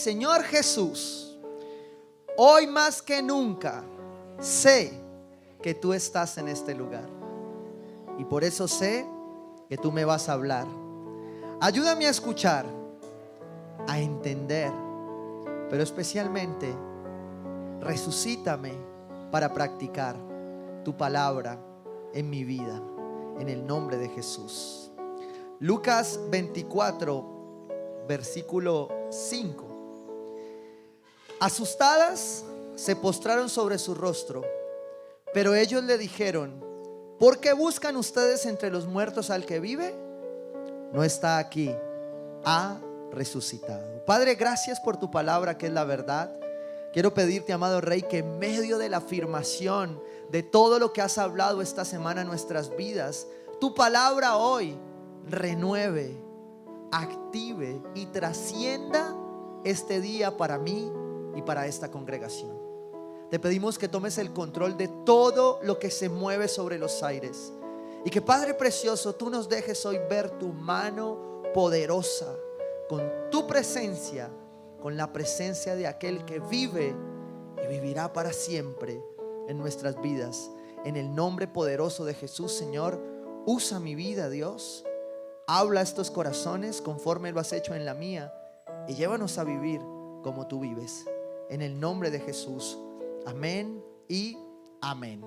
Señor Jesús, hoy más que nunca sé que tú estás en este lugar y por eso sé que tú me vas a hablar. Ayúdame a escuchar, a entender, pero especialmente resucítame para practicar tu palabra en mi vida, en el nombre de Jesús. Lucas 24, versículo 5. Asustadas se postraron sobre su rostro, pero ellos le dijeron: ¿por qué buscan ustedes entre los muertos al que vive? No está aquí, ha resucitado. Padre, gracias por tu palabra que es la verdad. Quiero pedirte, amado Rey, que en medio de la afirmación de todo lo que has hablado esta semana en nuestras vidas, tu palabra hoy renueve, active y trascienda este día para mí y para esta congregación. Te pedimos que tomes el control de todo lo que se mueve sobre los aires y que, Padre precioso, tú nos dejes hoy ver tu mano poderosa con tu presencia, con la presencia de aquel que vive y vivirá para siempre en nuestras vidas. En el nombre poderoso de Jesús, Señor, usa mi vida, Dios. Habla a estos corazones conforme lo has hecho en la mía y llévanos a vivir como tú vives. En el nombre de Jesús, amén y amén.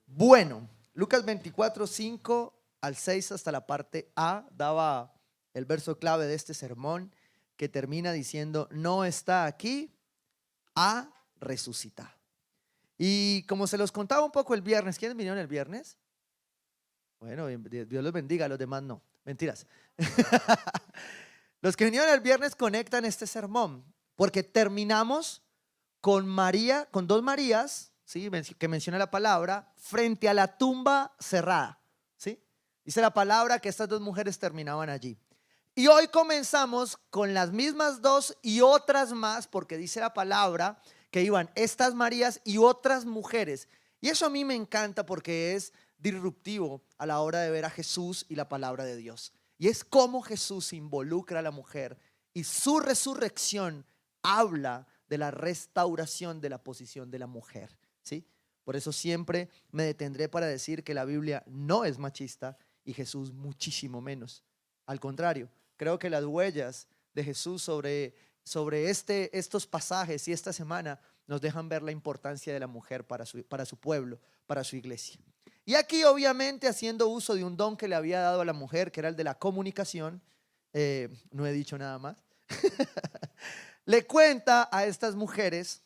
Bueno, Lucas 24, 5 al 6 hasta la parte A daba el verso clave de este sermón, que termina diciendo: no está aquí, ha resucitado. Y como se los contaba un poco el viernes, ¿quiénes vinieron el viernes? Bueno, Dios los bendiga, los demás no, mentiras. Los que vinieron el viernes conectan este sermón, porque terminamos con María, con dos Marías, ¿sí?, que menciona la palabra, frente a la tumba cerrada, ¿sí? Dice la palabra que estas dos mujeres terminaban allí. Y hoy comenzamos con las mismas dos y otras más, porque dice la palabra que iban estas Marías y otras mujeres. Y eso a mí me encanta porque es disruptivo a la hora de ver a Jesús y la palabra de Dios. Y es cómo Jesús involucra a la mujer y su resurrección habla de la restauración de la posición de la mujer, ¿sí? Por eso siempre me detendré para decir que la Biblia no es machista y Jesús muchísimo menos. Al contrario, creo que las huellas de Jesús sobre estos pasajes y esta semana nos dejan ver la importancia de la mujer para su pueblo, para su iglesia. Y aquí, obviamente, haciendo uso de un don que le había dado a la mujer, que era el de la comunicación, no he dicho nada más, le cuenta a estas mujeres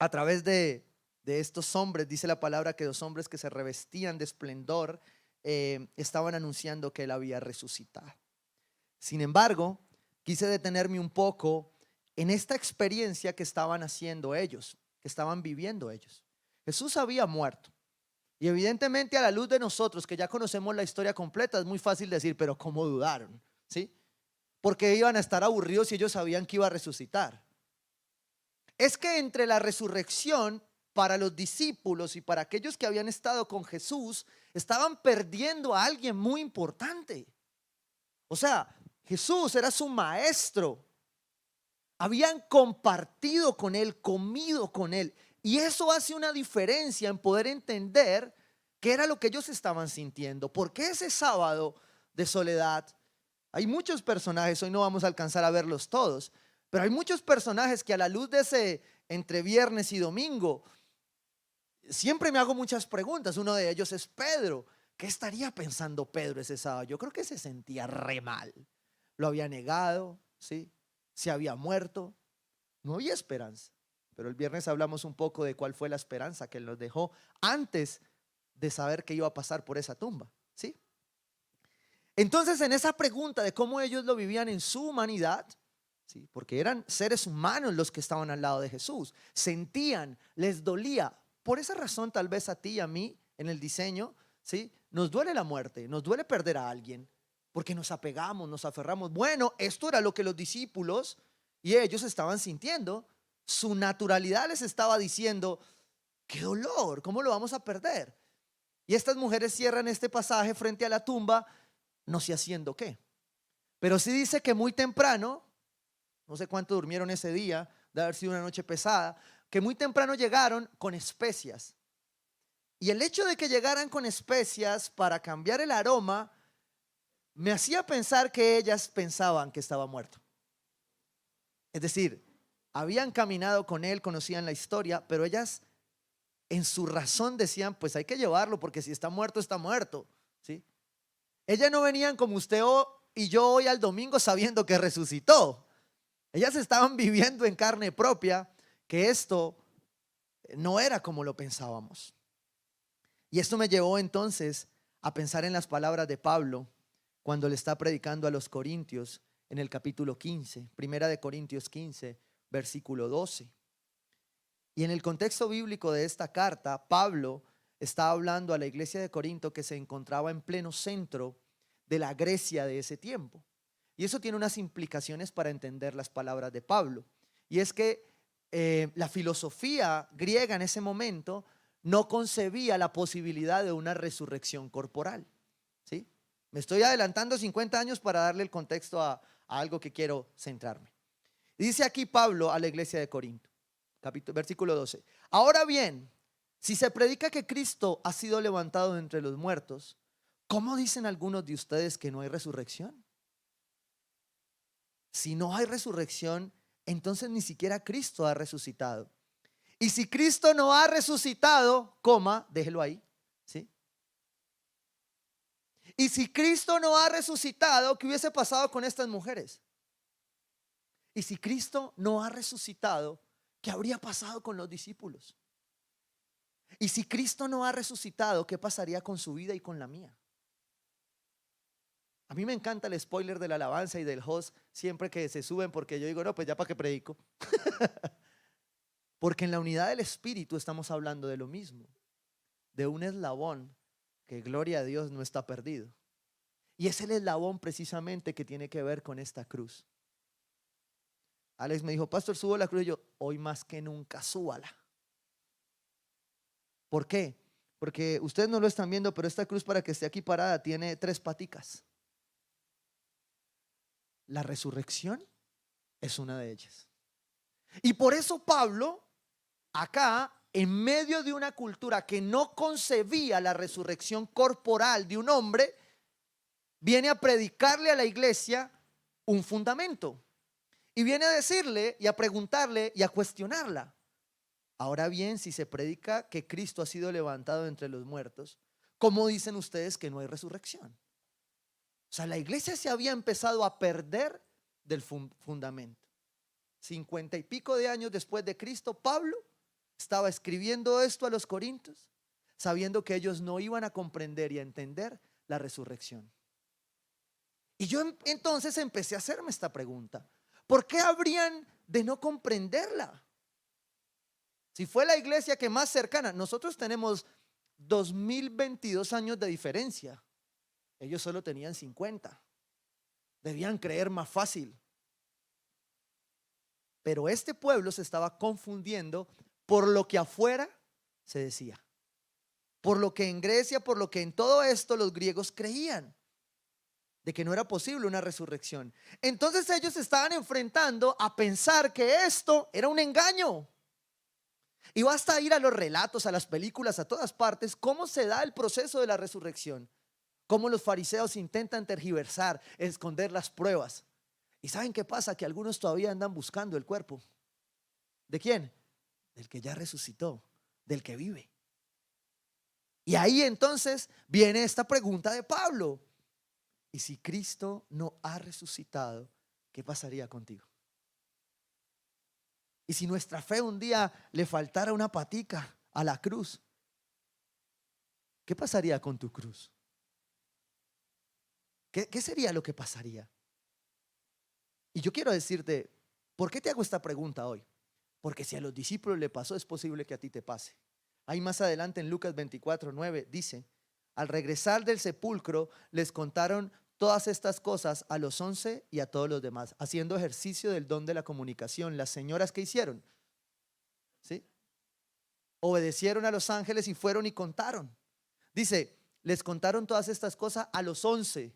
a través de estos hombres. Dice la palabra que los hombres que se revestían de esplendor estaban anunciando que él había resucitado. Sin embargo, quise detenerme un poco en esta experiencia que estaban haciendo ellos, que estaban viviendo ellos. Jesús había muerto. Y evidentemente, a la luz de nosotros que ya conocemos la historia completa, es muy fácil decir: pero ¿cómo dudaron? ¿Sí? Porque iban a estar aburridos si ellos sabían que iba a resucitar. Es que entre la resurrección, para los discípulos y para aquellos que habían estado con Jesús, estaban perdiendo a alguien muy importante. O sea, Jesús era su maestro. Habían compartido con él, comido con él. Y eso hace una diferencia en poder entender qué era lo que ellos estaban sintiendo. Porque ese sábado de soledad, hay muchos personajes, hoy no vamos a alcanzar a verlos todos, pero hay muchos personajes que a la luz de ese entre viernes y domingo, siempre me hago muchas preguntas. Uno de ellos es Pedro. ¿Qué estaría pensando Pedro ese sábado? Yo creo que se sentía re mal. Lo había negado, ¿sí? Se había muerto. No había esperanza. Pero el viernes hablamos un poco de cuál fue la esperanza que él nos dejó antes de saber que iba a pasar por esa tumba, ¿sí? Entonces, en esa pregunta de cómo ellos lo vivían en su humanidad, ¿sí?, porque eran seres humanos los que estaban al lado de Jesús, sentían, les dolía. Por esa razón, tal vez a ti y a mí en el diseño, ¿sí?, nos duele la muerte, nos duele perder a alguien, porque nos apegamos, nos aferramos. Bueno, esto era lo que los discípulos y ellos estaban sintiendo. Su naturalidad les estaba diciendo: qué dolor, ¿cómo lo vamos a perder? Y estas mujeres cierran este pasaje frente a la tumba, no sé haciendo qué, pero sí dice que muy temprano no sé cuánto durmieron ese día, de haber sido una noche pesada, que muy temprano llegaron con especias. Y el hecho de que llegaran con especias para cambiar el aroma me hacía pensar que ellas pensaban que estaba muerto. Es decir, habían caminado con él, conocían la historia, pero ellas en su razón decían, pues hay que llevarlo porque si está muerto, está muerto, ¿sí? Ellas no venían como usted y yo hoy al domingo sabiendo que resucitó. Ellas estaban viviendo en carne propia que esto no era como lo pensábamos. Y esto me llevó entonces a pensar en las palabras de Pablo cuando le está predicando a los corintios en el capítulo 15, primera de Corintios 15, versículo 12. Y en el contexto bíblico de esta carta, Pablo está hablando a la iglesia de Corinto que se encontraba en pleno centro de la Grecia de ese tiempo. Y eso tiene unas implicaciones para entender las palabras de Pablo. Y es que la filosofía griega en ese momento no concebía la posibilidad de una resurrección corporal, ¿sí? Me estoy adelantando 50 años para darle el contexto a algo que quiero centrarme. Dice aquí Pablo a la iglesia de Corinto, versículo 12. Ahora bien, si se predica que Cristo ha sido levantado de entre los muertos, ¿cómo dicen algunos de ustedes que no hay resurrección? Si no hay resurrección, entonces ni siquiera Cristo ha resucitado. Y si Cristo no ha resucitado, déjelo ahí, ¿sí? Y si Cristo no ha resucitado, ¿qué hubiese pasado con estas mujeres? Y si Cristo no ha resucitado, ¿qué habría pasado con los discípulos? Y si Cristo no ha resucitado, ¿qué pasaría con su vida y con la mía? A mí me encanta el spoiler de la alabanza y del host siempre que se suben, porque yo digo, no, pues ya para qué predico. Porque en la unidad del Espíritu estamos hablando de lo mismo, de un eslabón que, gloria a Dios, no está perdido. Y es el eslabón precisamente que tiene que ver con esta cruz. Alex me dijo, pastor, subo la cruz. Y yo, hoy más que nunca, súbala. ¿Por qué? Porque ustedes no lo están viendo, pero esta cruz, para que esté aquí parada, tiene 3 paticas. La resurrección es una de ellas. Y por eso Pablo, acá, en medio de una cultura que no concebía la resurrección corporal de un hombre, viene a predicarle a la iglesia un fundamento. Y viene a decirle y a preguntarle y a cuestionarla. Ahora bien, si se predica que Cristo ha sido levantado entre los muertos, ¿cómo dicen ustedes que no hay resurrección? O sea, la iglesia se había empezado a perder del fundamento. 50 y pico de años después de Cristo, Pablo estaba escribiendo esto a los corintios, sabiendo que ellos no iban a comprender y a entender la resurrección. Y yo entonces empecé a hacerme esta pregunta: ¿por qué habrían de no comprenderla? Si fue la iglesia que más cercana, nosotros tenemos 2022 años de diferencia. Ellos solo tenían 50. Debían creer más fácil. Pero este pueblo se estaba confundiendo por lo que afuera se decía, por lo que en Grecia, por lo que en todo esto los griegos creían, de que no era posible una resurrección. Entonces ellos se estaban enfrentando a pensar que esto era un engaño. Y basta ir a los relatos, a las películas, a todas partes, cómo se da el proceso de la resurrección, cómo los fariseos intentan tergiversar, esconder las pruebas. ¿Y saben qué pasa? Que algunos todavía andan buscando el cuerpo. ¿De quién? Del que ya resucitó, del que vive. Y ahí entonces viene esta pregunta de Pablo: ¿y si Cristo no ha resucitado, qué pasaría contigo? Y si nuestra fe un día le faltara una patica a la cruz, ¿qué pasaría con tu cruz? ¿Qué sería lo que pasaría? Y yo quiero decirte, ¿por qué te hago esta pregunta hoy? Porque si a los discípulos le pasó, es posible que a ti te pase. Ahí más adelante en Lucas 24:9 dice: al regresar del sepulcro les contaron todas estas cosas a los 11 y a todos los demás, haciendo ejercicio del don de la comunicación. Las señoras, ¿qué hicieron? ¿Sí? Obedecieron a los ángeles y fueron y contaron. Dice, les contaron todas estas cosas a los 11.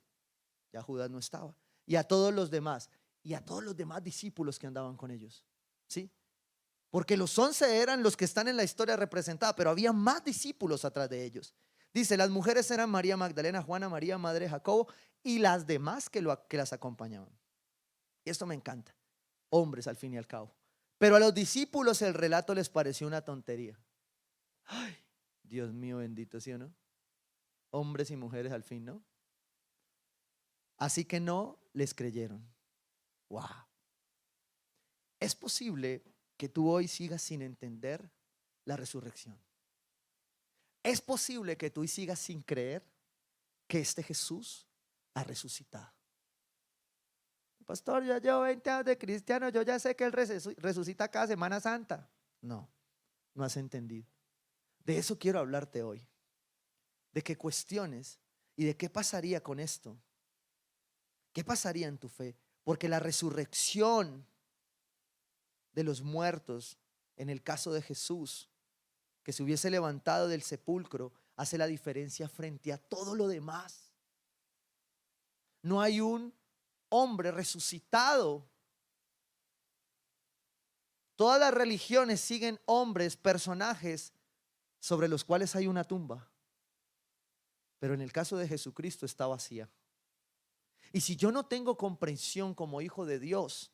Ya Judas no estaba. Y a todos los demás. y a todos los demás discípulos que andaban con ellos, ¿sí? Porque los 11 eran los que están en la historia representada, pero había más discípulos atrás de ellos. Dice, las mujeres eran María Magdalena, Juana, María, madre de Jacobo, y las demás que las acompañaban. Y esto me encanta. Hombres al fin y al cabo. Pero a los discípulos el relato les pareció una tontería. Ay, Dios mío bendito, ¿sí o no? Hombres y mujeres al fin, ¿no? Así que no les creyeron. Wow. Es posible que tú hoy sigas sin entender la resurrección. Es posible que tú hoy sigas sin creer que este Jesús ha resucitado. Pastor, yo llevo 20 años de cristiano, yo ya sé que Él resucita cada Semana Santa. No, no has entendido. De eso quiero hablarte hoy. De que cuestiones y de qué pasaría con esto. ¿Qué pasaría en tu fe? Porque la resurrección de los muertos, en el caso de Jesús, que se hubiese levantado del sepulcro, hace la diferencia frente a todo lo demás. No hay un hombre resucitado. Todas las religiones siguen hombres, personajes sobre los cuales hay una tumba. Pero en el caso de Jesucristo está vacía. Y si yo no tengo comprensión como hijo de Dios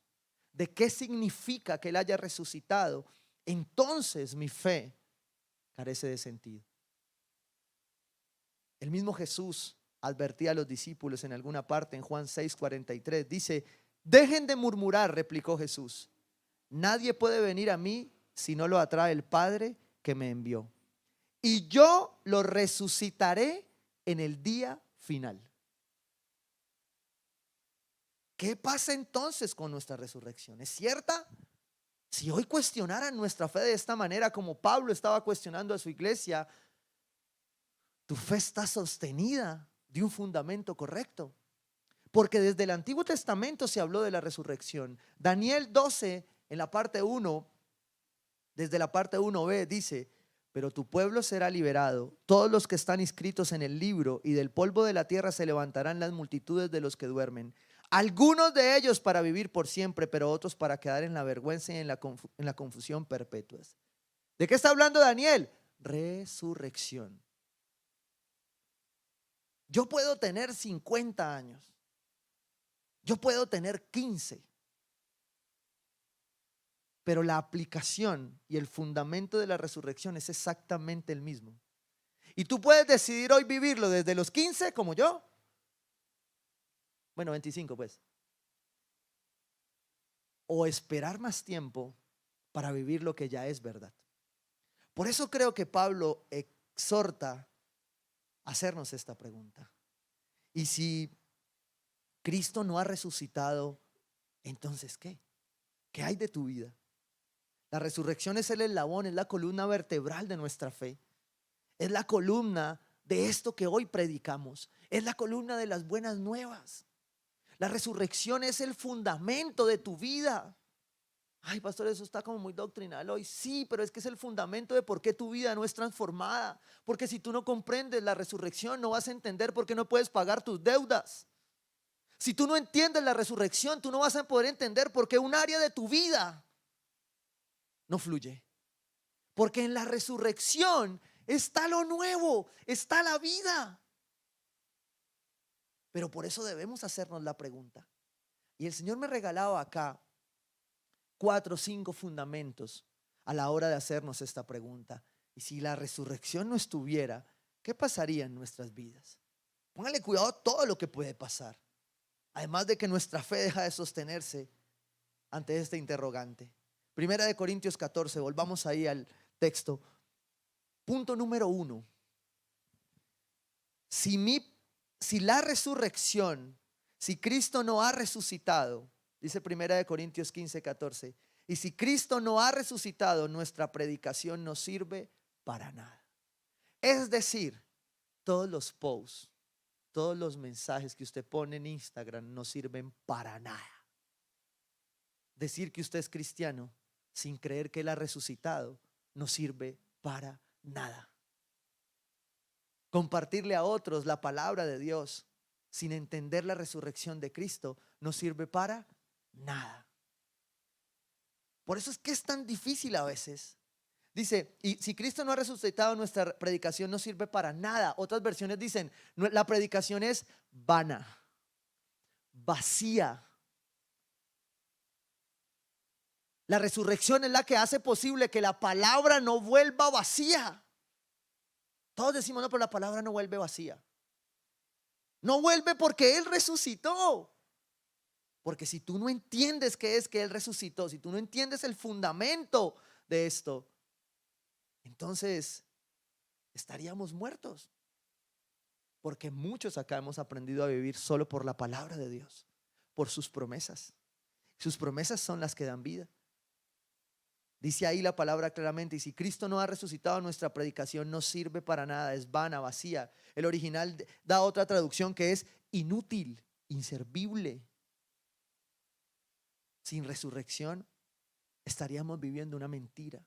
de qué significa que Él haya resucitado, entonces mi fe carece de sentido. El mismo Jesús advertía a los discípulos en alguna parte en Juan 6:43. Dice, dejen de murmurar, replicó Jesús. Nadie puede venir a mí si no lo atrae el Padre que me envió. Y yo lo resucitaré en el día final. ¿Qué pasa entonces con nuestra resurrección? ¿Es cierta? Si hoy cuestionaran nuestra fe de esta manera, como Pablo estaba cuestionando a su iglesia, tu fe está sostenida de un fundamento correcto. Porque desde el Antiguo Testamento se habló de la resurrección. Daniel 12, en la parte 1, desde la parte 1b, dice, pero tu pueblo será liberado, todos los que están inscritos en el libro, y del polvo de la tierra se levantarán las multitudes de los que duermen. Algunos de ellos para vivir por siempre, pero otros para quedar en la vergüenza y en la confusión perpetuas. ¿De qué está hablando Daniel? Resurrección. Yo puedo tener 50 años. Yo puedo tener 15. Pero la aplicación y el fundamento de la resurrección es exactamente el mismo. Y tú puedes decidir hoy vivirlo desde los 15 como yo. Bueno, 25 pues. O esperar más tiempo para vivir lo que ya es verdad. Por eso creo que Pablo exhorta a hacernos esta pregunta. Y si Cristo no ha resucitado, entonces ¿qué? ¿Qué hay de tu vida? La resurrección es el eslabón, es la columna vertebral de nuestra fe. Es la columna de esto que hoy predicamos. Es la columna de las buenas nuevas. La resurrección es el fundamento de tu vida. Ay, pastor, eso está como muy doctrinal hoy. Sí, pero es que es el fundamento de por qué tu vida no es transformada. Porque si tú no comprendes la resurrección, no vas a entender por qué no puedes pagar tus deudas. Si tú no entiendes la resurrección, tú no vas a poder entender por qué un área de tu vida no fluye. Porque en la resurrección está lo nuevo, está la vida. Pero por eso debemos hacernos la pregunta. Y el Señor me regalaba acá 4 o 5 fundamentos a la hora de hacernos esta pregunta. Y si la resurrección no estuviera, ¿qué pasaría en nuestras vidas? Póngale cuidado a todo lo que puede pasar. Además de que nuestra fe deja de sostenerse ante este interrogante. Primera de Corintios 14, volvamos ahí al texto. Punto número 1. Si la resurrección, si Cristo no ha resucitado, dice Primera de Corintios 15, 14, y si Cristo no ha resucitado, nuestra predicación no sirve para nada. Es decir, todos los posts, todos los mensajes que usted pone en Instagram no sirven para nada. Decir que usted es cristiano sin creer que Él ha resucitado no sirve para nada. Compartirle a otros la palabra de Dios sin entender la resurrección de Cristo no sirve para nada. Por eso es que es tan difícil a veces. Dice, y si Cristo no ha resucitado, nuestra predicación no sirve para nada. Otras versiones dicen, la predicación es vana, vacía. La resurrección es la que hace posible que la palabra no vuelva vacía. Todos decimos, no, pero la palabra no vuelve vacía. No vuelve porque Él resucitó. Porque si tú no entiendes qué es que Él resucitó, si tú no entiendes el fundamento de esto, entonces estaríamos muertos. Porque muchos acá hemos aprendido a vivir solo por la palabra de Dios, por sus promesas. Sus promesas son las que dan vida. Dice ahí la palabra claramente, y si Cristo no ha resucitado, nuestra predicación no sirve para nada, es vana, vacía. El original da otra traducción que es inútil, inservible. Sin resurrección estaríamos viviendo una mentira.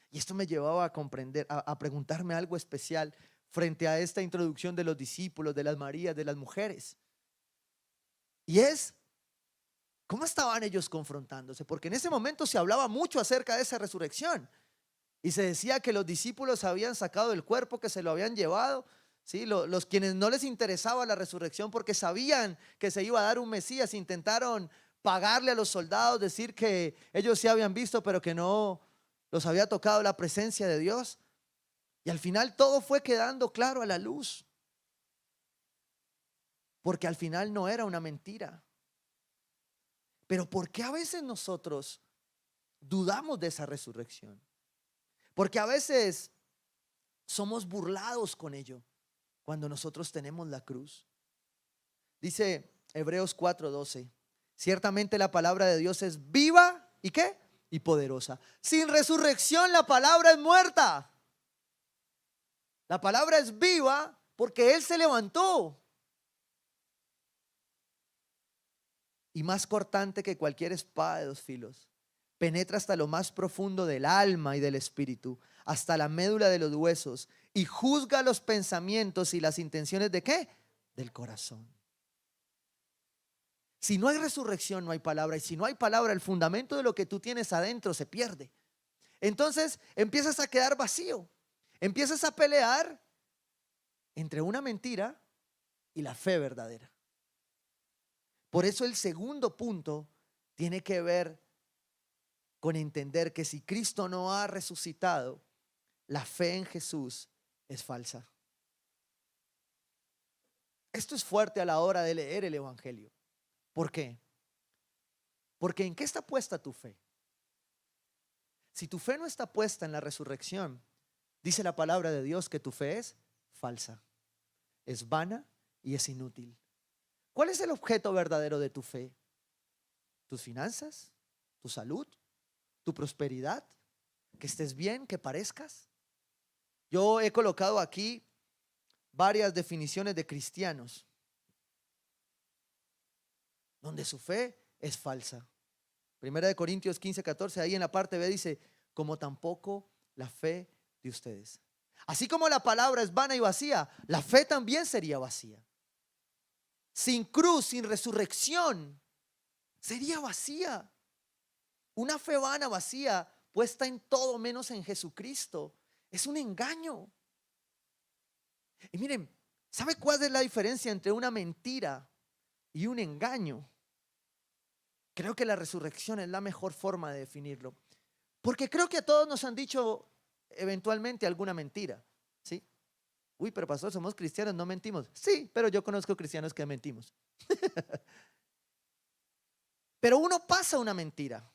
Y esto me llevaba a comprender, a preguntarme algo especial frente a esta introducción de los discípulos, de las Marías, de las mujeres. Y es, ¿cómo estaban ellos confrontándose? Porque en ese momento se hablaba mucho acerca de esa resurrección. Y se decía que los discípulos habían sacado el cuerpo, que se lo habían llevado. ¿Sí? Los quienes no les interesaba la resurrección porque sabían que se iba a dar un Mesías, intentaron pagarle a los soldados, decir que ellos sí habían visto, pero que no los había tocado la presencia de Dios. Y al final todo fue quedando claro a la luz. Porque al final no era una mentira. Pero ¿por qué a veces nosotros dudamos de esa resurrección? Porque a veces somos burlados con ello cuando nosotros tenemos la cruz. Dice Hebreos 4:12, ciertamente la palabra de Dios es viva y ¿qué? Y poderosa. Sin resurrección la palabra es muerta. La palabra es viva porque Él se levantó. Y más cortante que cualquier espada de dos filos. Penetra hasta lo más profundo del alma y del espíritu, hasta la médula de los huesos, y juzga los pensamientos y las intenciones ¿de qué? Del corazón. Si no hay resurrección, no hay palabra. Y si no hay palabra, el fundamento de lo que tú tienes adentro se pierde. Entonces empiezas a quedar vacío. Empiezas a pelear entre una mentira y la fe verdadera. Por eso el segundo punto tiene que ver con entender que si Cristo no ha resucitado, la fe en Jesús es falsa. Esto es fuerte a la hora de leer el Evangelio. ¿Por qué? Porque ¿en qué está puesta tu fe? Si tu fe no está puesta en la resurrección, dice la palabra de Dios que tu fe es falsa, es vana y es inútil. ¿Cuál es el objeto verdadero de tu fe? ¿Tus finanzas? ¿Tu salud? ¿Tu prosperidad? ¿Que estés bien? ¿Que parezcas? Yo he colocado aquí varias definiciones de cristianos donde su fe es falsa. Primera de Corintios 15:14, ahí en la parte B dice, como tampoco la fe de ustedes. Así como la palabra es vana y vacía, la fe también sería vacía. Sin cruz, sin resurrección, sería vacía. Una fe vana, vacía, puesta en todo menos en Jesucristo, es un engaño. Y miren, ¿sabe cuál es la diferencia entre una mentira y un engaño? Creo que la resurrección es la mejor forma de definirlo. Porque creo que a todos nos han dicho eventualmente alguna mentira, ¿sí? Uy, pero pastor, somos cristianos, no mentimos. Sí, pero yo conozco cristianos que mentimos. Pero uno pasa una mentira.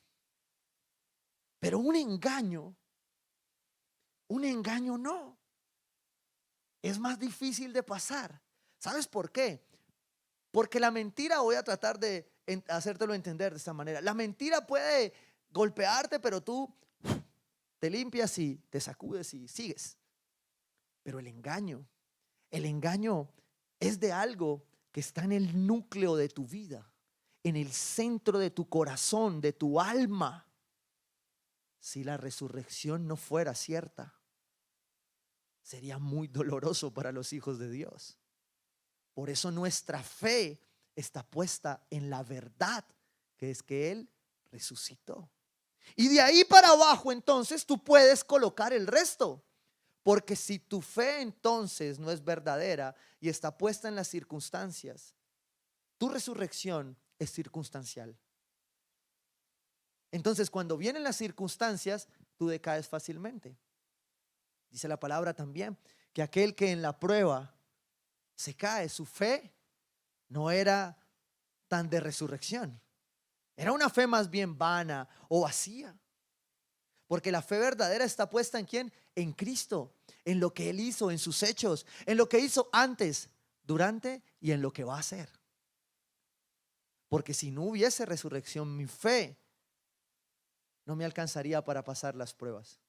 Pero un engaño no. Es más difícil de pasar. ¿Sabes por qué? Porque la mentira, voy a tratar de hacértelo entender de esta manera. La mentira puede golpearte, pero tú te limpias y te sacudes y sigues. Pero el engaño es de algo que está en el núcleo de tu vida, en el centro de tu corazón, de tu alma. Si la resurrección no fuera cierta, sería muy doloroso para los hijos de Dios. Por eso nuestra fe está puesta en la verdad que es que Él resucitó. Y de ahí para abajo entonces tú puedes colocar el resto. Porque si tu fe entonces no es verdadera y está puesta en las circunstancias, tu resurrección es circunstancial. Entonces cuando vienen las circunstancias, tú decaes fácilmente. Dice la palabra también que aquel que en la prueba se cae, su fe no era tan de resurrección. Era una fe más bien vana o vacía. Porque la fe verdadera está puesta ¿en quién? En Cristo, en lo que Él hizo, en sus hechos, en lo que hizo antes, durante y en lo que va a hacer. Porque si no hubiese resurrección, mi fe no me alcanzaría para pasar las pruebas.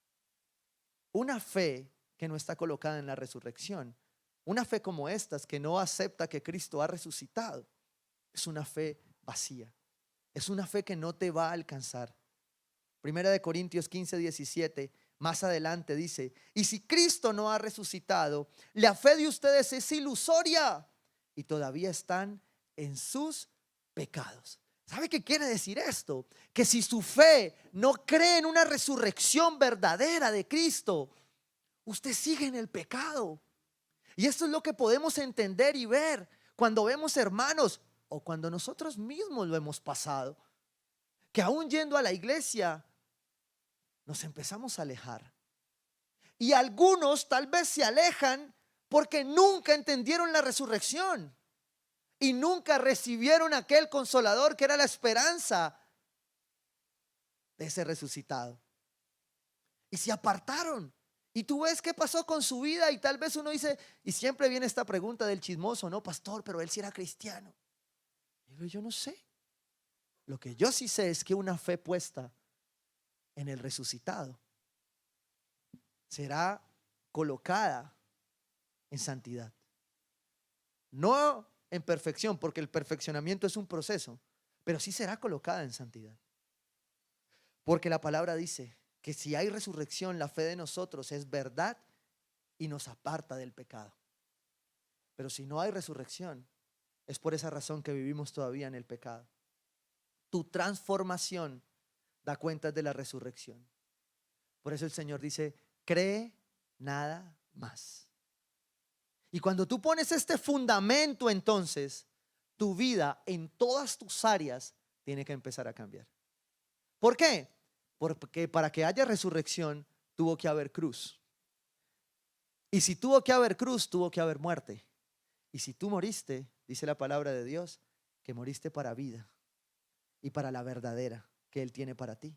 Una fe que no está colocada en la resurrección, una fe como estas que no acepta que Cristo ha resucitado, es una fe vacía. Es una fe que no te va a alcanzar. Primera de Corintios 15:17, más adelante dice: y si Cristo no ha resucitado, la fe de ustedes es ilusoria y todavía están en sus pecados. ¿Sabe qué quiere decir esto? Que si su fe no cree en una resurrección verdadera de Cristo, usted sigue en el pecado. Y esto es lo que podemos entender y ver cuando vemos hermanos o cuando nosotros mismos lo hemos pasado, que aún yendo a la iglesia nos empezamos a alejar. Y algunos tal vez se alejan porque nunca entendieron la resurrección y nunca recibieron aquel consolador que era la esperanza de ese resucitado. Y se apartaron. Y tú ves qué pasó con su vida y tal vez uno dice, y siempre viene esta pregunta del chismoso: no, pastor, pero él sí era cristiano. Y digo, yo no sé. Lo que yo sí sé es que una fe puesta en el resucitado será colocada en santidad. No en perfección, porque el perfeccionamiento es un proceso, pero sí será colocada en santidad. Porque la palabra dice que si hay resurrección, la fe de nosotros es verdad y nos aparta del pecado. Pero si no hay resurrección, es por esa razón que vivimos todavía en el pecado. Tu transformación da cuenta de la resurrección. Por eso el Señor dice: cree nada más. Y cuando tú pones este fundamento, entonces tu vida en todas tus áreas tiene que empezar a cambiar. ¿Por qué? Porque para que haya resurrección tuvo que haber cruz. Y si tuvo que haber cruz, tuvo que haber muerte. Y si tú moriste, dice la palabra de Dios, que moriste para vida y para la verdadera que Él tiene para ti.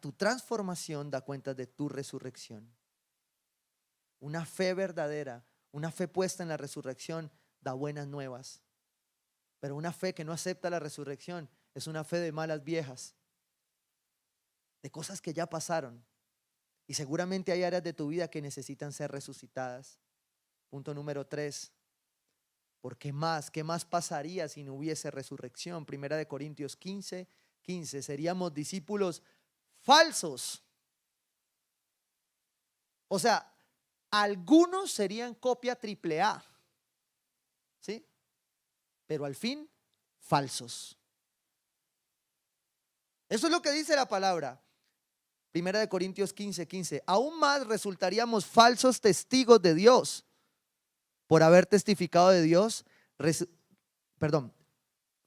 Tu transformación da cuenta de tu resurrección. Una fe verdadera, una fe puesta en la resurrección da buenas nuevas. Pero una fe que no acepta la resurrección es una fe de malas viejas, de cosas que ya pasaron. Y seguramente hay áreas de tu vida que necesitan ser resucitadas. Punto número 3. ¿Por qué más? ¿Qué más pasaría si no hubiese resurrección? Primera de Corintios 15:15. Seríamos discípulos falsos. O sea, algunos serían copia triple A, ¿sí? Pero al fin, falsos. Eso es lo que dice la palabra. Primera de Corintios 15:15. Aún más resultaríamos falsos testigos de Dios por haber testificado de Dios,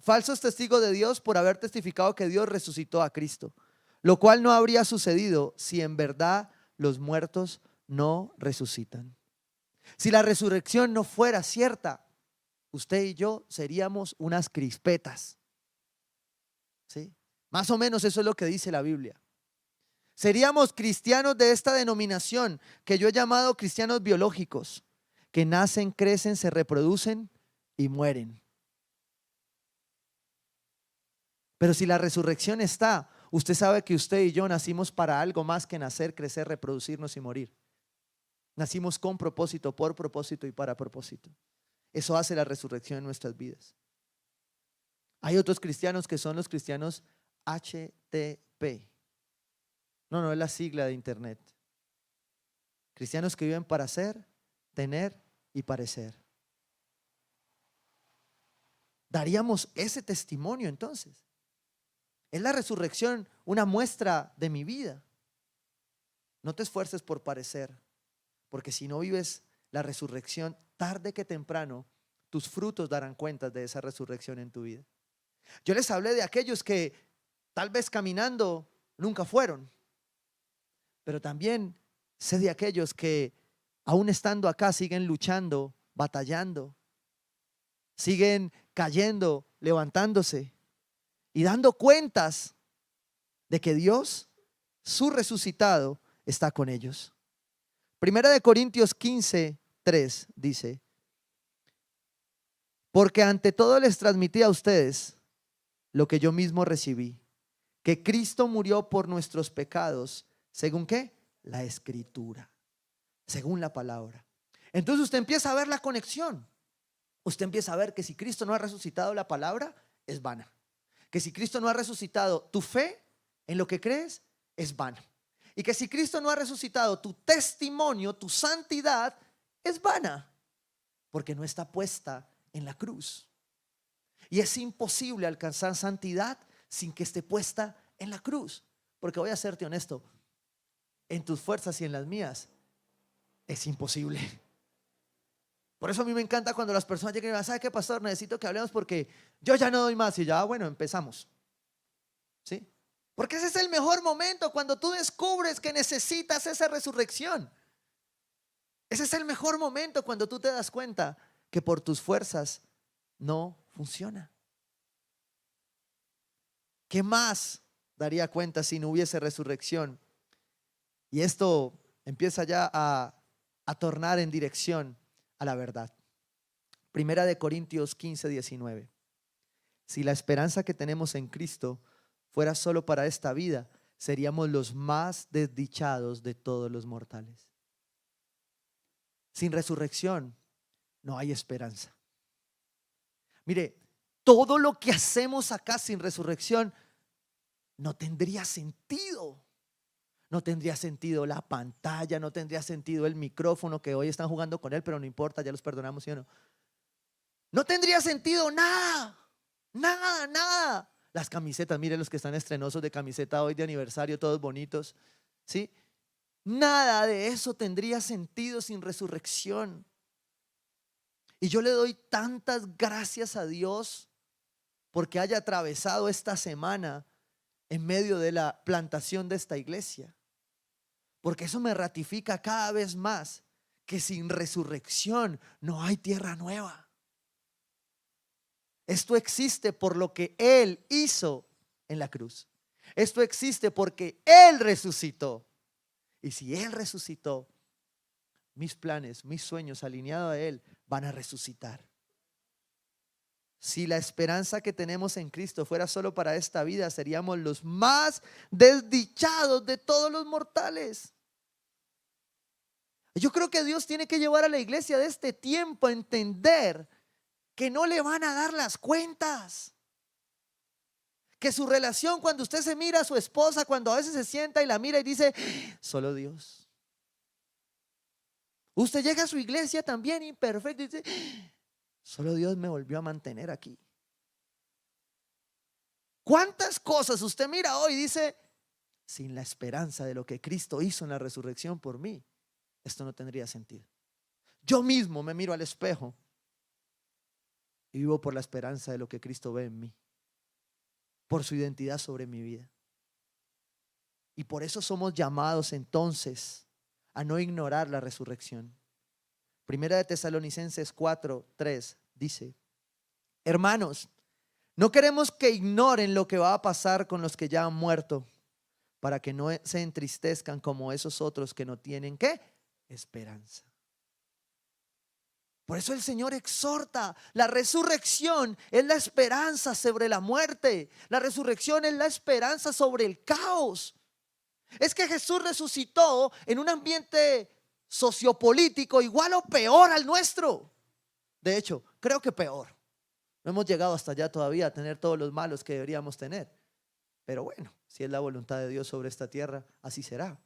falsos testigos de Dios por haber testificado que Dios resucitó a Cristo, lo cual no habría sucedido si en verdad los muertos no resucitan. Si la resurrección no fuera cierta, usted y yo seríamos unas crispetas, ¿sí? Más o menos eso es lo que dice la Biblia. Seríamos cristianos de esta denominación que yo he llamado cristianos biológicos, que nacen, crecen, se reproducen y mueren. Pero si la resurrección está, usted sabe que usted y yo nacimos para algo más que nacer, crecer, reproducirnos y morir. Nacimos con propósito, por propósito y para propósito. Eso hace la resurrección en nuestras vidas. Hay otros cristianos que son los cristianos HTP. No es la sigla de internet. Cristianos que viven para ser, tener y parecer. daríamos ese testimonio entonces. ¿Es la resurrección una muestra de mi vida? No te esfuerces por parecer, porque si no vives la resurrección, tarde que temprano, tus frutos darán cuenta de esa resurrección en tu vida. Yo les hablé de aquellos que tal vez caminando nunca fueron, pero también sé de aquellos que aún estando acá siguen luchando, batallando, siguen cayendo, levantándose y dando cuentas de que Dios, su resucitado, está con ellos. Primera de Corintios 15:3 dice: porque ante todo les transmití a ustedes lo que yo mismo recibí, que Cristo murió por nuestros pecados, ¿según qué? La Escritura, según la palabra. Entonces usted empieza a ver la conexión. Usted empieza a ver que si Cristo no ha resucitado, la palabra es vana. Que si Cristo no ha resucitado, tu fe en lo que crees es vana. Y que si Cristo no ha resucitado, tu testimonio, tu santidad es vana, porque no está puesta en la cruz. Y es imposible alcanzar santidad sin que esté puesta en la cruz. Porque voy a serte honesto, en tus fuerzas y en las mías es imposible. Por eso a mí me encanta cuando las personas llegan y me dicen: ¿sabe qué, pastor? Necesito que hablemos porque yo ya no doy más. Y ya, bueno, empezamos. ¿Sí? Porque ese es el mejor momento, cuando tú descubres que necesitas esa resurrección. Ese es el mejor momento, cuando tú te das cuenta que por tus fuerzas no funciona. ¿Qué más daría cuenta si no hubiese resurrección? Y esto empieza ya a tornar en dirección a la verdad. Primera de Corintios 15:19. Si la esperanza que tenemos en Cristo fuera solo para esta vida, seríamos los más desdichados de todos los mortales. Sin resurrección no hay esperanza. Mire, todo lo que hacemos acá sin resurrección no tendría sentido. No tendría sentido la pantalla, no tendría sentido el micrófono, que hoy están jugando con él, pero no importa, ya los perdonamos, ¿sí o no? No tendría sentido nada, nada, nada. Las camisetas, miren los que están estrenosos de camiseta hoy de aniversario, todos bonitos, ¿sí? Nada de eso tendría sentido sin resurrección. Y yo le doy tantas gracias a Dios porque haya atravesado esta semana en medio de la plantación de esta iglesia. Porque eso me ratifica cada vez más que sin resurrección no hay tierra nueva. Esto existe por lo que Él hizo en la cruz. Esto existe porque Él resucitó. Y si Él resucitó, mis planes, mis sueños alineados a Él van a resucitar. Si la esperanza que tenemos en Cristo fuera solo para esta vida, seríamos los más desdichados de todos los mortales. Yo creo que Dios tiene que llevar a la iglesia de este tiempo a entender que no le van a dar las cuentas. Que su relación, cuando usted se mira a su esposa, cuando a veces se sienta y la mira y dice: solo Dios. Usted llega a su iglesia también imperfecto y dice: solo Dios me volvió a mantener aquí. ¿Cuántas cosas usted mira hoy y dice: sin la esperanza de lo que Cristo hizo en la resurrección por mí, esto no tendría sentido? Yo mismo me miro al espejo y vivo por la esperanza de lo que Cristo ve en mí, por su identidad sobre mi vida. Y por eso somos llamados entonces a no ignorar la resurrección. Primera de Tesalonicenses 4:3 dice: hermanos, no queremos que ignoren lo que va a pasar con los que ya han muerto, para que no se entristezcan como esos otros que no tienen ¿qué? Esperanza. Por eso el Señor exhorta: la resurrección es la esperanza sobre la muerte. La resurrección es la esperanza sobre el caos. Es que Jesús resucitó en un ambiente sociopolítico igual o peor al nuestro. De hecho, creo que peor. No hemos llegado hasta allá todavía a tener todos los malos que deberíamos tener. Pero bueno, si es la voluntad de Dios sobre esta tierra, así será.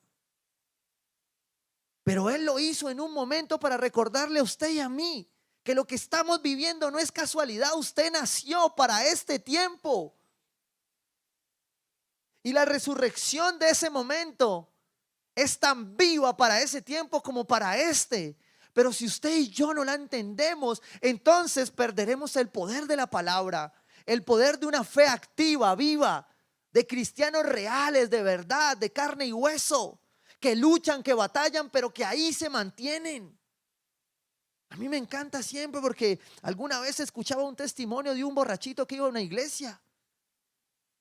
Pero Él lo hizo en un momento para recordarle a usted y a mí que lo que estamos viviendo no es casualidad. Usted nació para este tiempo. Y la resurrección de ese momento es tan viva para ese tiempo como para este. Pero si usted y yo no la entendemos, entonces perderemos el poder de la palabra, el poder de una fe activa, viva, de cristianos reales, de verdad, de carne y hueso, que luchan, que batallan, pero que ahí se mantienen. A mí me encanta siempre porque alguna vez escuchaba un testimonio de un borrachito que iba a una iglesia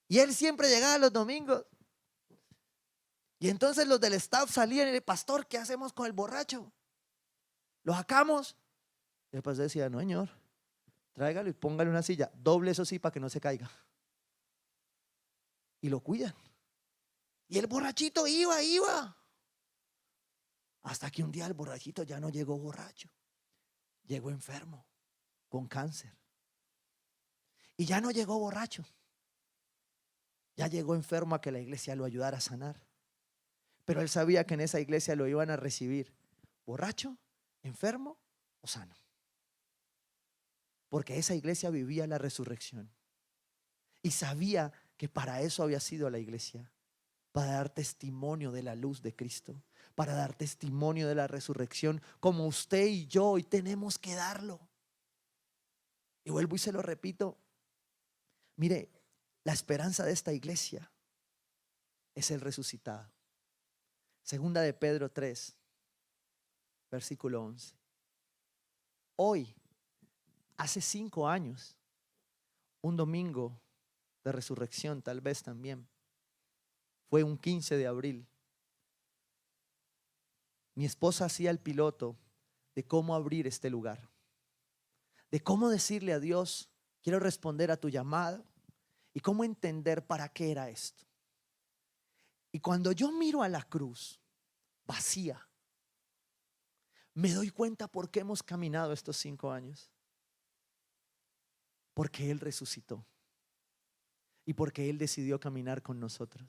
y él siempre llegaba los domingos. Y entonces los del staff salían y le, pastor, ¿qué hacemos con el borracho? ¿Lo sacamos? Y el pastor decía, no, señor, tráigalo y póngale una silla, doble eso sí para que no se caiga. Y lo cuidan. Y el borrachito iba. Hasta que un día el borrachito ya no llegó borracho. Llegó enfermo, con cáncer. Y ya no llegó borracho. Ya llegó enfermo a que la iglesia lo ayudara a sanar. Pero él sabía que en esa iglesia lo iban a recibir borracho, enfermo o sano. Porque esa iglesia vivía la resurrección. Y sabía que para eso había sido la iglesia. Para dar testimonio de la luz de Cristo. Para dar testimonio de la resurrección. Como usted y yo hoy tenemos que darlo. Y vuelvo y se lo repito. Mire, la esperanza de esta iglesia es el resucitado. Segunda de Pedro 3, versículo 11. Hoy, hace 5 años, un domingo de resurrección, tal vez también, fue un 15 de abril. Mi esposa hacía el piloto de cómo abrir este lugar, de cómo decirle a Dios, quiero responder a tu llamado, y cómo entender para qué era esto. Y cuando yo miro a la cruz vacía, me doy cuenta por qué hemos caminado estos 5 años. Porque Él resucitó. Y porque Él decidió caminar con nosotros.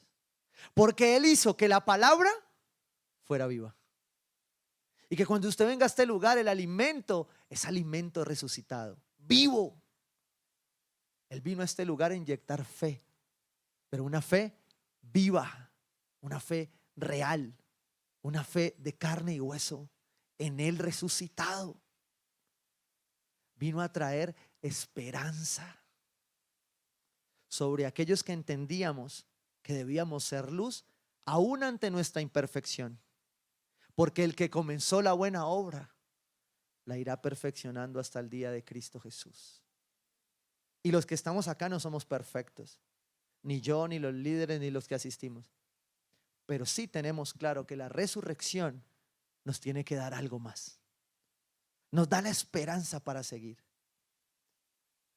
Porque Él hizo que la palabra fuera viva. Y que cuando usted venga a este lugar, el alimento es alimento resucitado, vivo. Él vino a este lugar a inyectar fe, pero una fe viva, una fe real, una fe de carne y hueso en Él resucitado. Vino a traer esperanza sobre aquellos que entendíamos que debíamos ser luz aún ante nuestra imperfección. Porque el que comenzó la buena obra la irá perfeccionando hasta el día de Cristo Jesús. Y los que estamos acá no somos perfectos, ni yo, ni los líderes, ni los que asistimos. Pero sí tenemos claro que la resurrección nos tiene que dar algo más. Nos da la esperanza para seguir.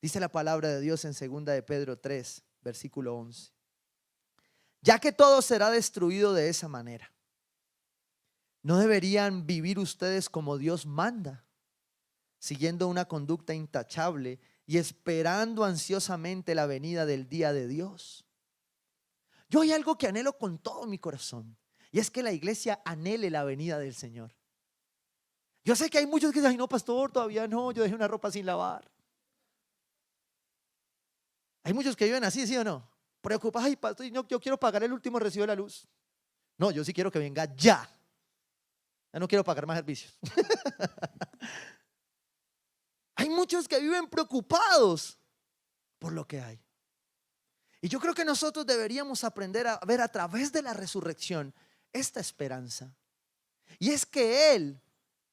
Dice la palabra de Dios en 2 de Pedro 3, versículo 11. Ya que todo será destruido de esa manera, ¿no deberían vivir ustedes como Dios manda, siguiendo una conducta intachable y esperando ansiosamente la venida del día de Dios? Yo hay algo que anhelo con todo mi corazón, y es que la iglesia anhele la venida del Señor. Yo sé que hay muchos que dicen, ay no, pastor, todavía no, yo dejé una ropa sin lavar. Hay muchos que viven así, ¿sí o no? Preocupados, ay pastor, no, yo quiero pagar el último recibo de la luz. No, yo sí quiero que venga ya. Ya no quiero pagar más servicios. Hay muchos que viven preocupados por lo que hay. Y yo creo que nosotros deberíamos aprender a ver a través de la resurrección esta esperanza. Y es que Él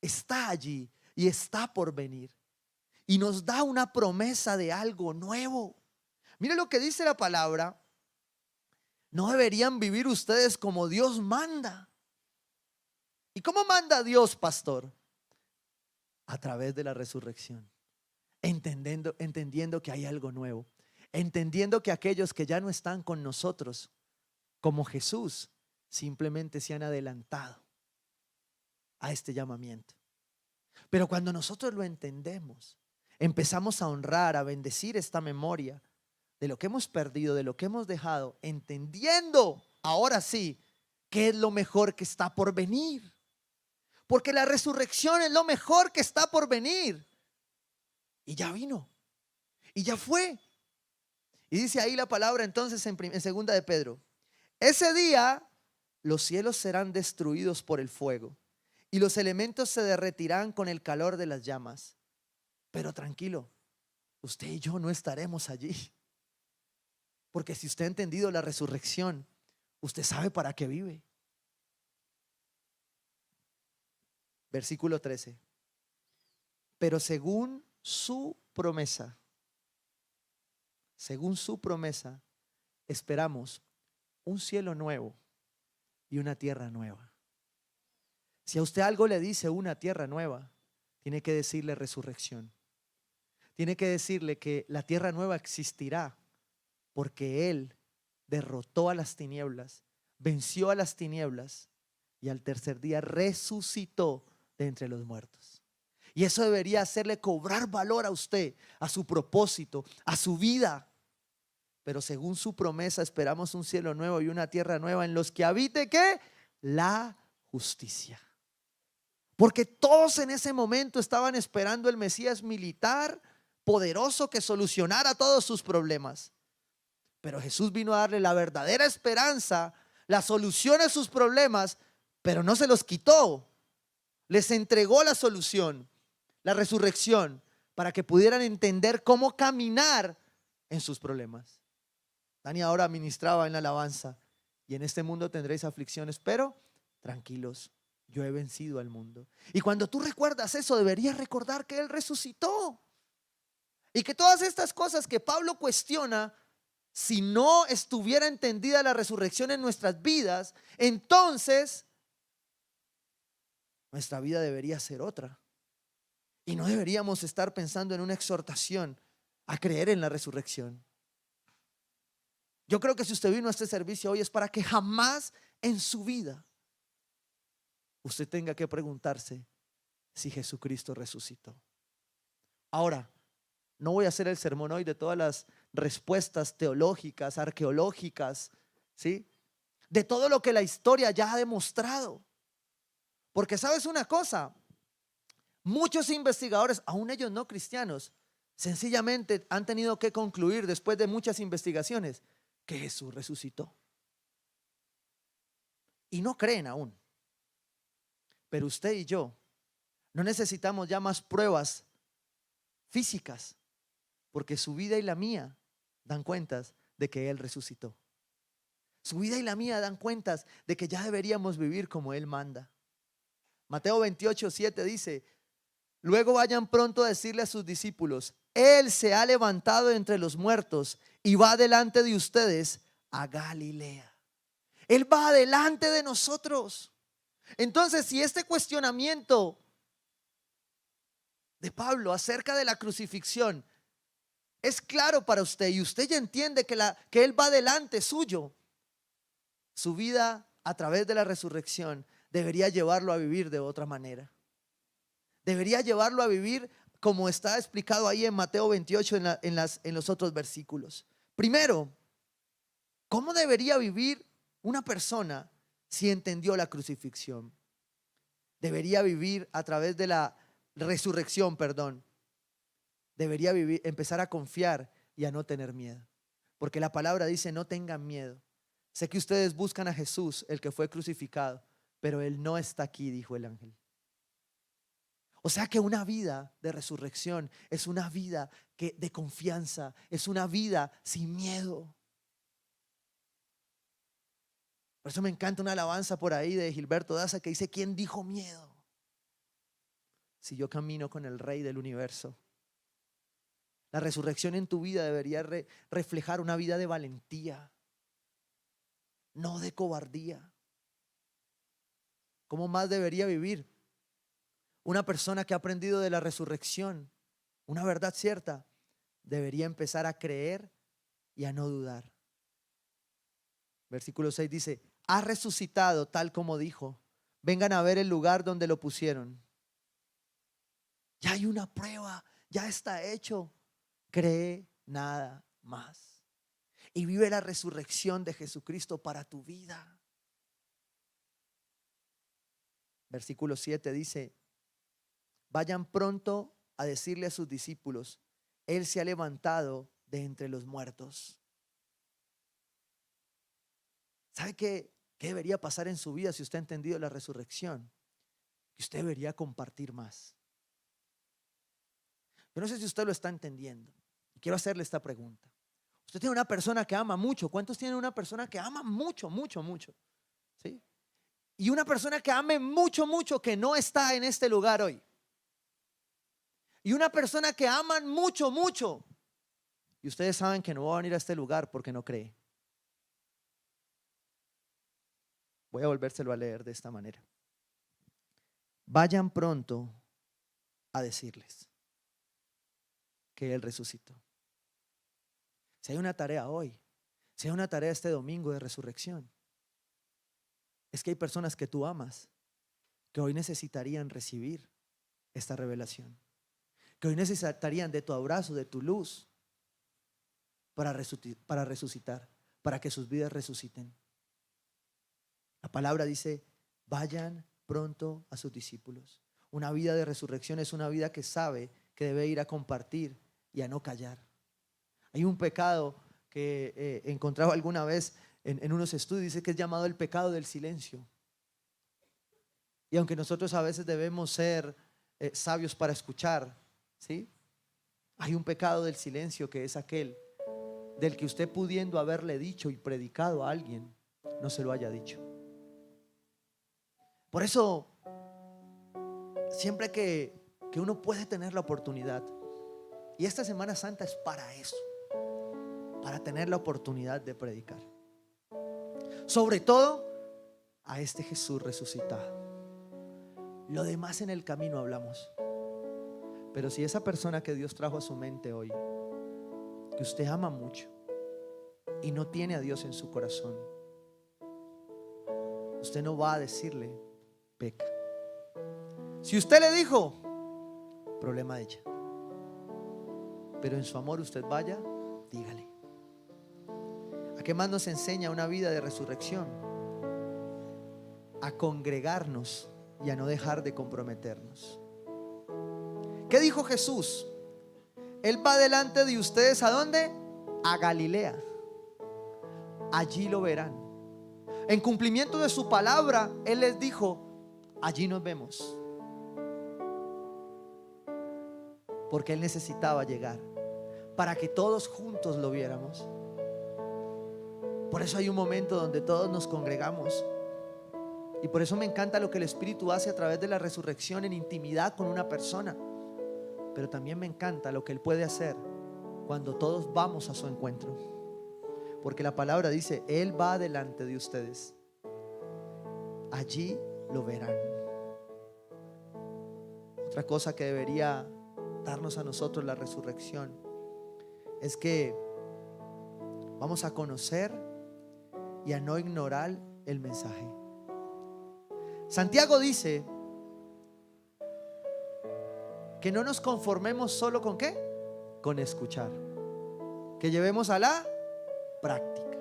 está allí y está por venir. Y nos da una promesa de algo nuevo. Mire lo que dice la palabra. No deberían vivir ustedes como Dios manda. ¿Y cómo manda Dios, pastor? A través de la resurrección. Entendiendo que hay algo nuevo. Entendiendo que aquellos que ya no están con nosotros, como Jesús, simplemente se han adelantado a este llamamiento. Pero cuando nosotros lo entendemos, empezamos a honrar, a bendecir esta memoria de lo que hemos perdido, de lo que hemos dejado, entendiendo ahora sí qué es lo mejor que está por venir. Porque la resurrección es lo mejor que está por venir. Y ya vino. Y ya fue. Y dice ahí la palabra entonces en segunda de Pedro. Ese día los cielos serán destruidos por el fuego y los elementos se derretirán con el calor de las llamas. Pero tranquilo, usted y yo no estaremos allí. Porque si usted ha entendido la resurrección, usted sabe para qué vive. Versículo 13. Pero según su promesa, esperamos un cielo nuevo y una tierra nueva. Si a usted algo le dice una tierra nueva, tiene que decirle resurrección. Tiene que decirle que la tierra nueva existirá porque Él derrotó a las tinieblas, venció a las tinieblas y al tercer día resucitó de entre los muertos. Y eso debería hacerle cobrar valor a usted, a su propósito, a su vida. Pero según su promesa esperamos un cielo nuevo y una tierra nueva en los que habite ¿qué? La justicia. Porque todos en ese momento estaban esperando el Mesías militar poderoso que solucionara todos sus problemas. Pero Jesús vino a darle la verdadera esperanza, la solución a sus problemas, pero no se los quitó. Les entregó la solución, la resurrección, para que pudieran entender cómo caminar en sus problemas. Dani ahora ministraba en la alabanza. Y en este mundo tendréis aflicciones, pero tranquilos, yo he vencido al mundo. Y cuando tú recuerdas eso, deberías recordar que Él resucitó. Y que todas estas cosas que Pablo cuestiona, si no estuviera entendida la resurrección en nuestras vidas, entonces nuestra vida debería ser otra. Y no deberíamos estar pensando en una exhortación a creer en la resurrección. Yo creo que si usted vino a este servicio hoy es para que jamás en su vida usted tenga que preguntarse si Jesucristo resucitó. Ahora, no voy a hacer el sermón hoy de todas las respuestas teológicas, arqueológicas, ¿sí? De todo lo que la historia ya ha demostrado. Porque sabes una cosa, muchos investigadores, aún ellos no cristianos, sencillamente han tenido que concluir después de muchas investigaciones que Jesús resucitó. Y no creen aún. Pero usted y yo no necesitamos ya más pruebas físicas, porque su vida y la mía dan cuentas de que Él resucitó. Su vida y la mía dan cuentas de que ya deberíamos vivir como Él manda. Mateo 28:7 dice: luego vayan pronto a decirle a sus discípulos, Él se ha levantado entre los muertos y va delante de ustedes a Galilea. Él va delante de nosotros. Entonces, si este cuestionamiento de Pablo acerca de la crucifixión es claro para usted y usted ya entiende que Él va delante suyo, su vida a través de la resurrección debería llevarlo a vivir de otra manera. Debería llevarlo a vivir como está explicado ahí en Mateo 28 en los otros versículos. Primero, ¿cómo debería vivir una persona si entendió la crucifixión? Debería vivir a través de la resurrección, perdón. Debería vivir, empezar a confiar y a no tener miedo. Porque la palabra dice: no tengan miedo. Sé que ustedes buscan a Jesús, el que fue crucificado, pero Él no está aquí, dijo el ángel. O sea que una vida de resurrección es una vida de confianza, es una vida sin miedo. Por eso me encanta una alabanza por ahí de Gilberto Daza que dice: ¿quién dijo miedo? Si yo camino con el Rey del universo. La resurrección en tu vida debería reflejar una vida de valentía, no de cobardía. ¿Cómo más debería vivir una persona que ha aprendido de la resurrección? Una verdad cierta. Debería empezar a creer y a no dudar. Versículo 6 dice: ha resucitado tal como dijo. Vengan a ver el lugar donde lo pusieron. Ya hay una prueba, ya está hecho. Cree nada más y vive la resurrección de Jesucristo para tu vida. Versículo 7 dice: vayan pronto a decirle a sus discípulos: Él se ha levantado de entre los muertos. ¿Sabe qué debería pasar en su vida si usted ha entendido la resurrección? Que usted debería compartir más. Yo no sé si usted lo está entendiendo. Y quiero hacerle esta pregunta. Usted tiene una persona que ama mucho. ¿Cuántos tienen una persona que ama mucho, mucho, mucho? ¿Sí? Y una persona que ame mucho, mucho, que no está en este lugar hoy. Y una persona que aman mucho, mucho. Y ustedes saben que no va a venir a este lugar porque no cree. Voy a volvérselo a leer de esta manera. Vayan pronto a decirles que Él resucitó. Si hay una tarea hoy, si hay una tarea este domingo de resurrección, es que hay personas que tú amas que hoy necesitarían recibir esta revelación, que hoy necesitarían de tu abrazo, de tu luz para resucitar, para que sus vidas resuciten. La palabra dice: vayan pronto a sus discípulos. Una vida de resurrección es una vida que sabe que debe ir a compartir y a no callar. Hay un pecado que encontraba alguna vez en unos estudios, dice que es llamado el pecado del silencio. Y aunque nosotros a veces debemos ser sabios para escuchar, ¿sí? Hay un pecado del silencio, que es aquel del que usted, pudiendo haberle dicho y predicado a alguien, no se lo haya dicho. Por eso, siempre que uno puede tener la oportunidad, y esta Semana Santa es para eso, para tener la oportunidad de predicar, sobre todo a este Jesús resucitado. Lo demás en el camino hablamos. Pero si esa persona que Dios trajo a su mente hoy, que usted ama mucho y no tiene a Dios en su corazón, usted no va a decirle: peca. Si usted le dijo, problema de ella. Pero en su amor usted vaya, dígale. ¿A qué más nos enseña una vida de resurrección? A congregarnos y a no dejar de comprometernos. ¿Qué dijo Jesús? Él va delante de ustedes, ¿a dónde? A Galilea. Allí lo verán. En cumplimiento de su palabra, Él les dijo: allí nos vemos. Porque Él necesitaba llegar para que todos juntos lo viéramos. Por eso hay un momento donde todos nos congregamos. Y por eso me encanta lo que el Espíritu hace a través de la resurrección en intimidad con una persona. Pero también me encanta lo que Él puede hacer cuando todos vamos a su encuentro. Porque la palabra dice: Él va delante de ustedes. Allí lo verán. Otra cosa que debería darnos a nosotros la resurrección es que vamos a conocer y a no ignorar el mensaje. Santiago dice que no nos conformemos solo con ¿qué? Con escuchar, que llevemos a la práctica.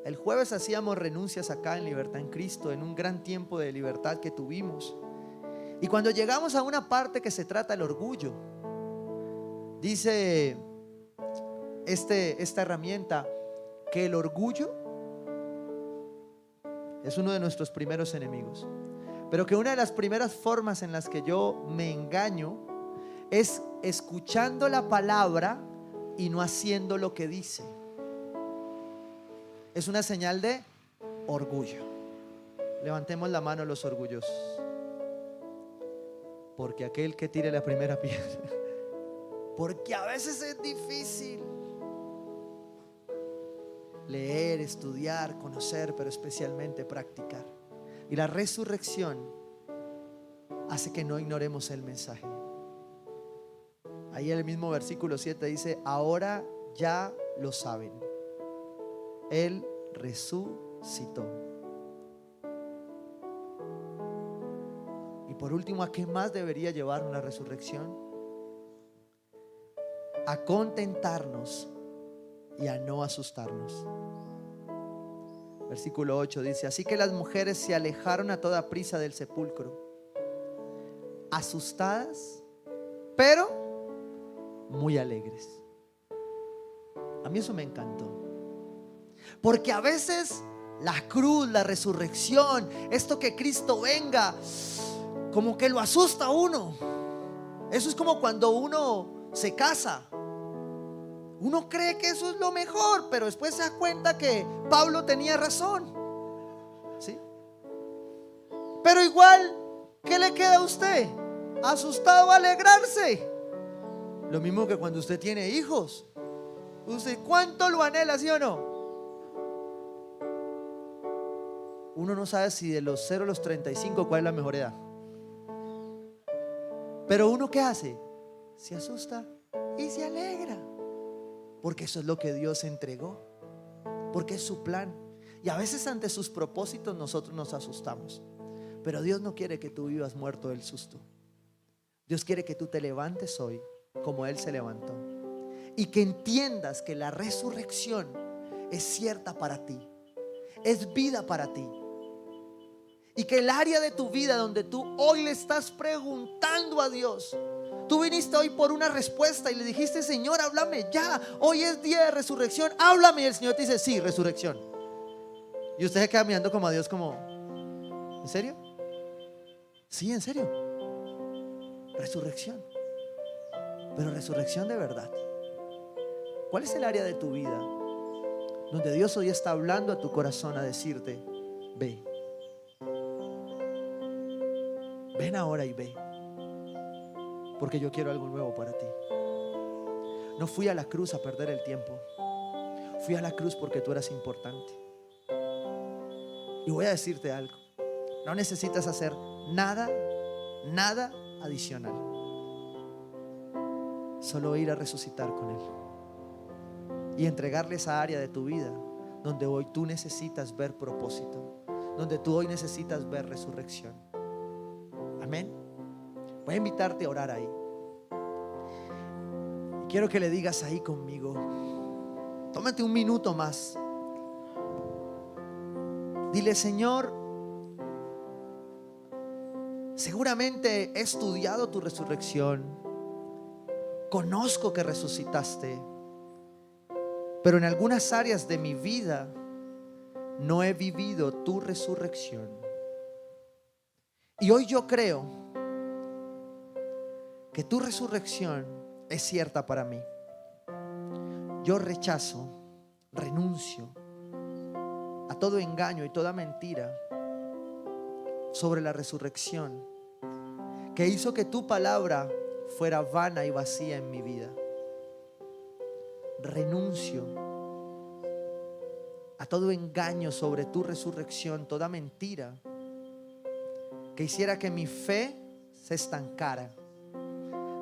El jueves hacíamos renuncias acá en Libertad en Cristo, en un gran tiempo de libertad que tuvimos. Y cuando llegamos a una parte que se trata del orgullo, dice esta herramienta que el orgullo es uno de nuestros primeros enemigos, pero que una de las primeras formas en las que yo me engaño es escuchando la palabra y no haciendo lo que dice. Es una señal de orgullo. Levantemos la mano los orgullosos, porque aquel que tire la primera piedra, porque a veces es difícil leer, estudiar, conocer, pero especialmente practicar. Y la resurrección hace que no ignoremos el mensaje. Ahí en el mismo versículo 7 dice: ahora ya lo saben, Él resucitó. Y por último, ¿a qué más debería llevarnos la resurrección? A contentarnos y a no asustarnos. Versículo 8 dice: así que las mujeres se alejaron a toda prisa del sepulcro, asustadas pero muy alegres. A mí eso me encantó. Porque a veces la cruz, la resurrección, esto que Cristo venga, como que lo asusta a uno. Eso es como cuando uno se casa. Uno cree que eso es lo mejor, pero después se da cuenta que Pablo tenía razón, ¿sí? Pero igual, ¿qué le queda a usted? Asustado a alegrarse. Lo mismo que cuando usted tiene hijos. ¿Usted cuánto lo anhela, sí o no? Uno no sabe si de los 0 a los 35 cuál es la mejor edad. Pero uno, ¿qué hace? Se asusta y se alegra. Porque eso es lo que Dios entregó. Porque es su plan. Y a veces ante sus propósitos nosotros nos asustamos. Pero Dios no quiere que tú vivas muerto del susto. Dios quiere que tú te levantes hoy como Él se levantó. Y que entiendas que la resurrección es cierta para ti. Es vida para ti. Y que el área de tu vida donde tú hoy le estás preguntando a Dios, tú viniste hoy por una respuesta y le dijiste: Señor, háblame ya, hoy es día de resurrección, háblame. Y el Señor te dice: sí, resurrección. Y usted se queda mirando como a Dios como: ¿en serio? Sí, en serio. Resurrección. Pero resurrección de verdad. ¿Cuál es el área de tu vida donde Dios hoy está hablando a tu corazón a decirte: ve, ven ahora y ve, porque yo quiero algo nuevo para ti? No fui a la cruz a perder el tiempo. Fui a la cruz porque tú eras importante. Y voy a decirte algo: no necesitas hacer nada adicional. Solo ir a resucitar con Él y entregarle esa área de tu vida donde hoy tú necesitas ver propósito, donde tú hoy necesitas ver resurrección. Amén. Voy a invitarte a orar ahí. Quiero que le digas ahí conmigo. Tómate un minuto más. Dile: Señor, seguramente he estudiado tu resurrección. Conozco que resucitaste, pero en algunas áreas de mi vida no he vivido tu resurrección. Y hoy yo creo que tu resurrección es cierta para mí. Yo rechazo, renuncio a todo engaño y toda mentira sobre la resurrección que hizo que tu palabra fuera vana y vacía en mi vida. Renuncio a todo engaño sobre tu resurrección, toda mentira que hiciera que mi fe se estancara.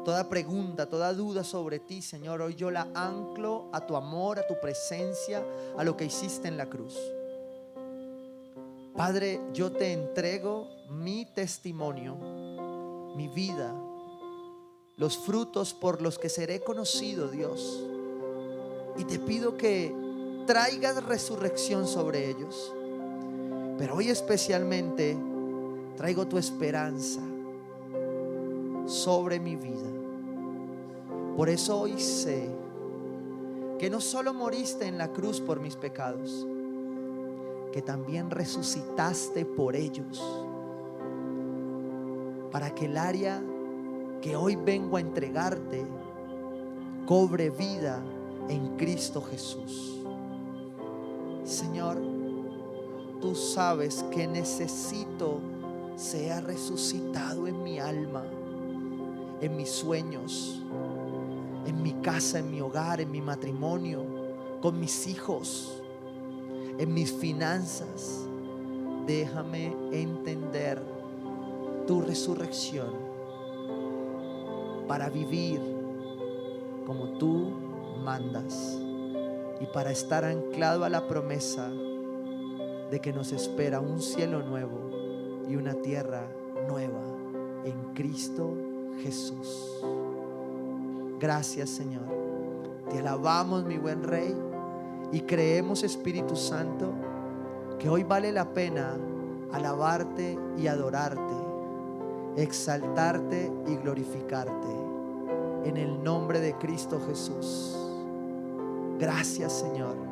Toda pregunta, toda duda sobre ti, Señor, hoy yo la anclo a tu amor, a tu presencia, a lo que hiciste en la cruz. Padre, yo te entrego mi testimonio, mi vida, los frutos por los que seré conocido, Dios. Y te pido que traigas resurrección sobre ellos. Pero hoy especialmente traigo tu esperanza sobre mi vida. Por eso hoy sé que no solo moriste en la cruz por mis pecados, que también resucitaste por ellos, para que el área que hoy vengo a entregarte cobre vida en Cristo Jesús. Señor, tú sabes que necesito sea resucitado en mi alma, en mis sueños, en mi casa, en mi hogar, en mi matrimonio, con mis hijos, en mis finanzas. Déjame entender tu resurrección para vivir como tú mandas y para estar anclado a la promesa de que nos espera un cielo nuevo y una tierra nueva en Cristo Jesús. Gracias, Señor. Te alabamos, mi buen Rey, y creemos, Espíritu Santo, que hoy vale la pena alabarte y adorarte, exaltarte y glorificarte. en el nombre de Cristo Jesús. Gracias, Señor.